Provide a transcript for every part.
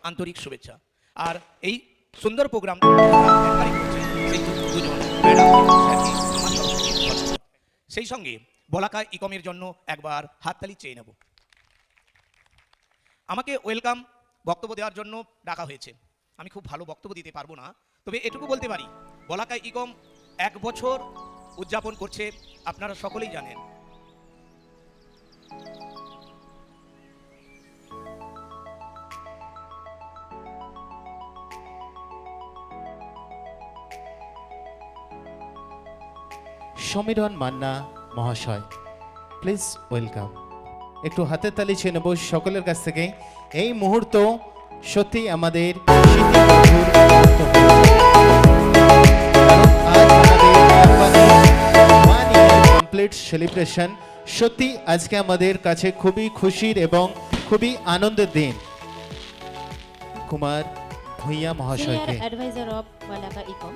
আন্তরিক শুভেচ্ছা। আর এই সুন্দর প্রোগ্রাম সেই সঙ্গে বলাকা ইকমের জন্য একবার হাততালি চেয়ে নেব। আমাকে ওয়েলকাম বক্তব্য দেওয়ার জন্য ডাকা হয়েছে। আমি খুব ভালো বক্তব্য দিতে পারবো না, তবে এটুকু বলতে পারি বলাকা ইকম 1 বছর উদযাপন করছে, আপনারা সকলেই জানেন। সমীরণ মান্না মহাশয়, প্লিজ ওয়েলকাম। একটু হাতের তালি চেয়ে নেব সকলের কাছ থেকে। এই মুহূর্ত সত্যি আমাদের কমপ্লিট সেলিব্রেশন সত্যি আজকে আমাদের কাছে খুবই খুশির এবং খুবই আনন্দের দিন। কুমার ভূঁইয়া মহাশয়কে adviser of Balaka ecom.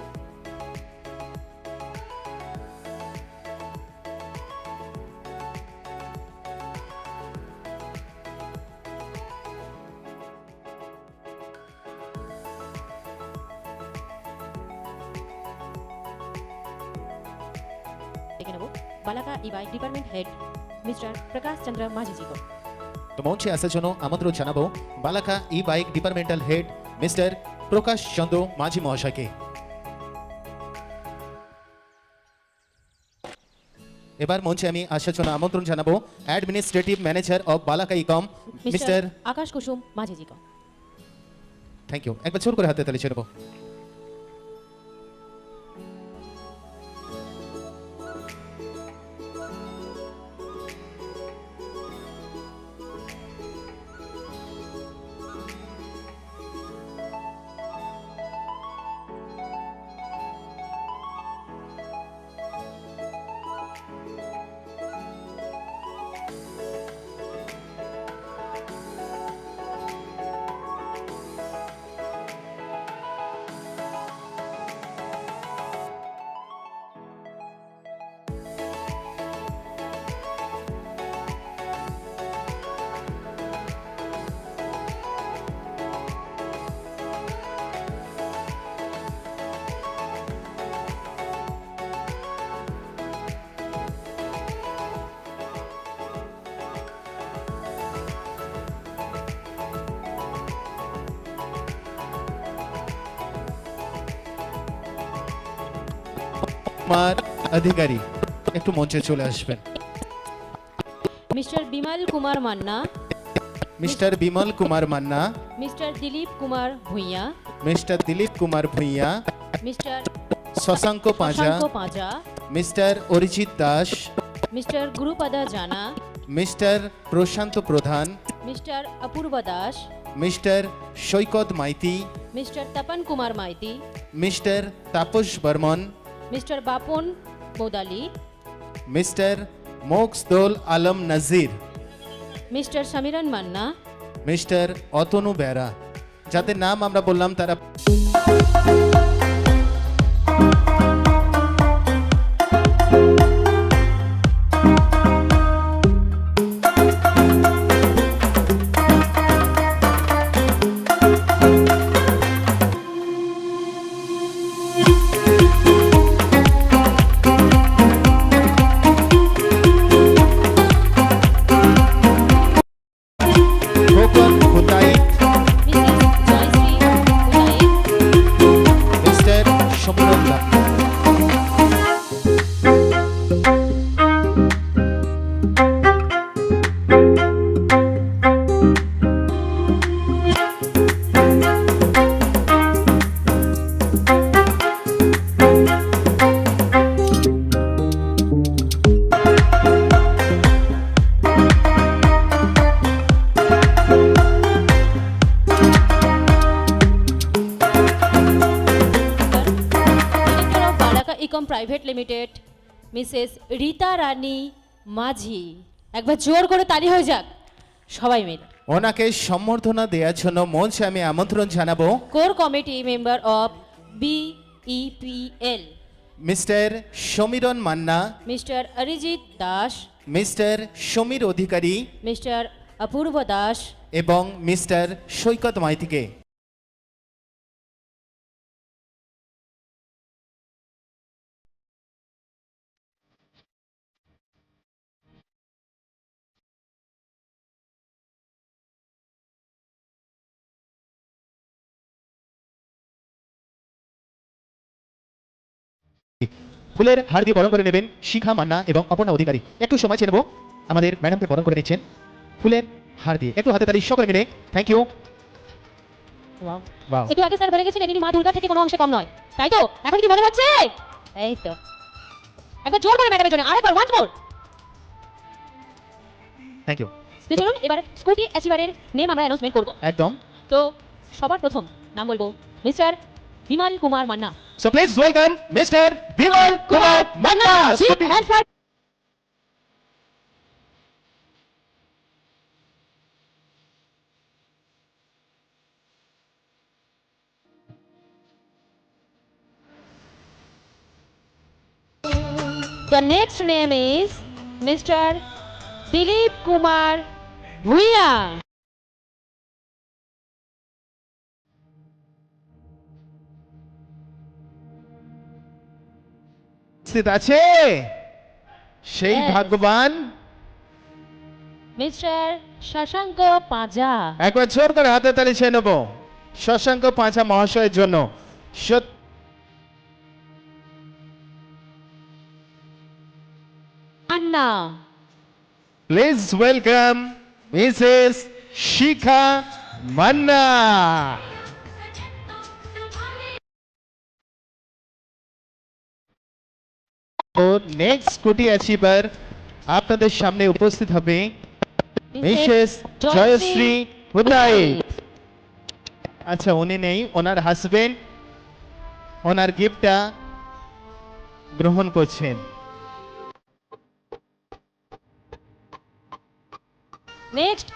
Balaka e-bike department head Mr Prakash Chandra Majhi ji को তো মঞ্চে আসার জন্য আমন্ত্রণ জানাবো Balaka e-bike departmental head Mr Prakash Chandra Majhi মহাশয়কে। এবার মঞ্চে আমি আসার জন্য আমন্ত্রণ জানাবো administrative manager of Balaka ecom Mr Akash Kusum Majhi ji को। Thank you. একবার জোর করে হাতে তালি ছেড়ে দেবো। কুমার অধিকারী একটু মঞ্চে চলে আসবেন। Mr Bimal Kumar Manna, Mr Bimal Kumar Manna, Mr Dilip Kumar Bhuiya, Mr Dilip Kumar Bhuiya, Mr Sasanka Panja, Mr Arijit Das, Mr Gurupada Jana, Mr Prashanta Pradhan, Mr Apurba Das, Mr Saikat Maity, Mr Tapan Kumar Maity, Mr Tapas Barman, Mr Bapan Modali, Mr Moksodol Alam Nazir, Mr Samiran Manna, Mr Atanu Bera, যাদের নাম আমরা বললাম তারা private limited Mrs Rita Rani Majhi. একবার জোর করে তালি হয়ে যাক সবাই মিলে। ওনাকে সম্বর্ধনা দেওয়ার জন্য মঞ্চে আমি আমন্ত্রণ জানাবো core committee member of BEPL Mr Samiran Manna, Mr Arijit Das, Mr Samir Adhikari Mr Apurba Das, এবং মিস্টার সৈকত মাইতিকে ফুলের হার দিয়ে বরণ করে নেবেন শিখা মান্না এবং অপর্ণা অধিকারী। একটু সময় চেয়ে নেব, আমাদের ম্যাডামকে বরণ করে নিচ্ছেন ফুলের হার দিয়ে। একটু হাতে তালি সকলে মিলে। Thank you. বাহ, একটু আগে স্যার বলে গেছিলেন ইনি মা দুর্গা থেকে কোনো অংশে কম নয়, তাই তো? এখন কি মনে হচ্ছে? এই তো, একবার জোর করে ম্যাডামের জন্য, আরেকবার, ওয়ান্স মোর। Thank you. চলুন এবার স্কুটি অ্যাচিভারের নেম আমরা অ্যানাউন্সমেন্ট করব। একদম। তো সবার প্রথম নাম বলবো Mr Bimal Kumar Manna. So please welcome Mr Bimal Kumar Manna. And for the next name is Mr. Dilip Kumar Bhuiya. স্থিত আছে সেই Yes. ভাগ্যবান। Mr. Shashank Paja. একবার জোর করে হাতে তালি চেয়ে নেব শশাঙ্ক পাঁচা মহাশয়ের জন্য। Anna. Please welcome Mrs Shikha Manna. ও নেক্সট স্কুটি অ্যাচিভার আপনাদের সামনে উপস্থিত হবে মিসেস জয়শ্রী হুদাই। আচ্ছা, উনি নেই, ওনার হাজবেন্ড ওনার গিফটটা গ্রহণ করছেন। Next,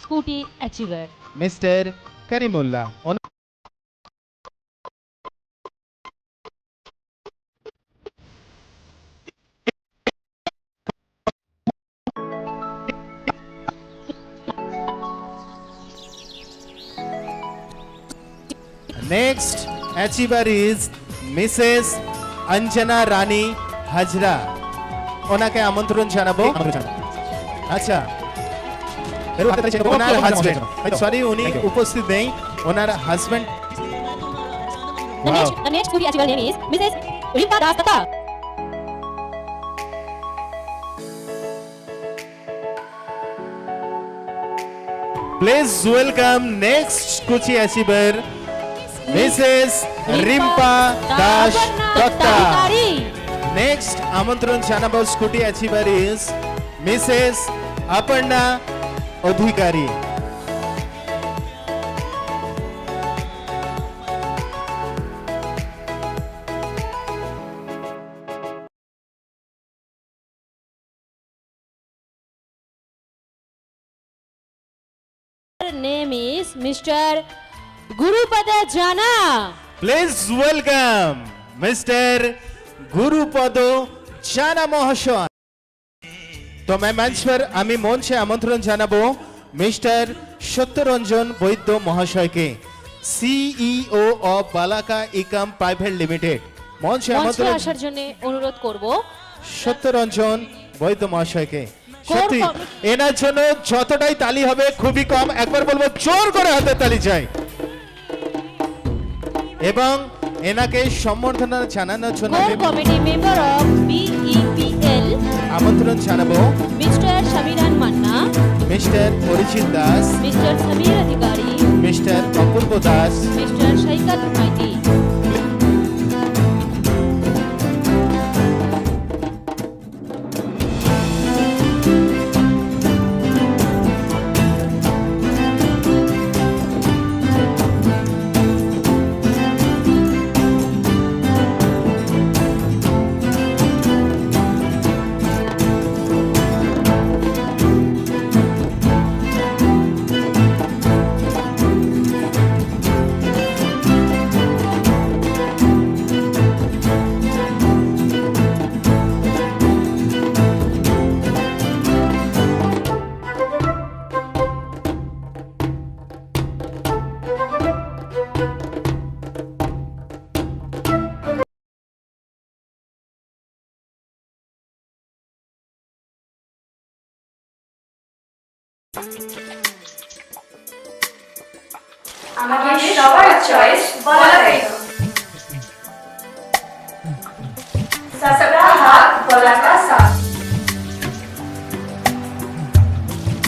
Scooty Achiever. Mr Karimullah. Next achiever is Mrs Anjana Rani Hazra. ওনাকে আমন্ত্রণ জানাবো। আচ্ছা, ওনার হাজবেন্ড, সরি উনি উপস্থিত নেই, ওনার husband. The next Scooty Achiever name is Mrs. Rimpa Das Tata. Please welcome next scooty achiever Mrs Rimpa Das Dutta. নেক্সট আমন্ত্রণ জানাবো scooty achiever is Mrs Aparna Adhikari. Her name is Mr. Gurupada Jana. Please welcome Mr Gurupada Jana মহাশয়। তো আমি মঞ্চে আমন্ত্রণ জানাবো মিস্টার সত্যরঞ্জন বৈদ্য মহাশয়কে, সিইও অফ বালাকা ইকাম প্রাইভেট লিমিটেড। মঞ্চে মঞ্চে আমন্ত্রণ আসার জন্য অনুরোধ করব। সত্যরঞ্জন বৈদ্য মহাশয়কে। কোর সত্যি কমিটি- এনার জন্য যতটাই তালি হবে খুবই কম, একবার বলবো জোর করে হাতে তালি চাই। এবং এনাকে সম্বর্ধনা জানানোর জন্য কোর আমি কমিটি মেম্বার অফ BEPL আমন্ত্রণ জানাবো mister Samiran Manna, Mr Arijit Das, Mr Samir Adhikari, Mr Apurba Das, Mr Saikat Maiti. আমাদের সবার চয়েস বলা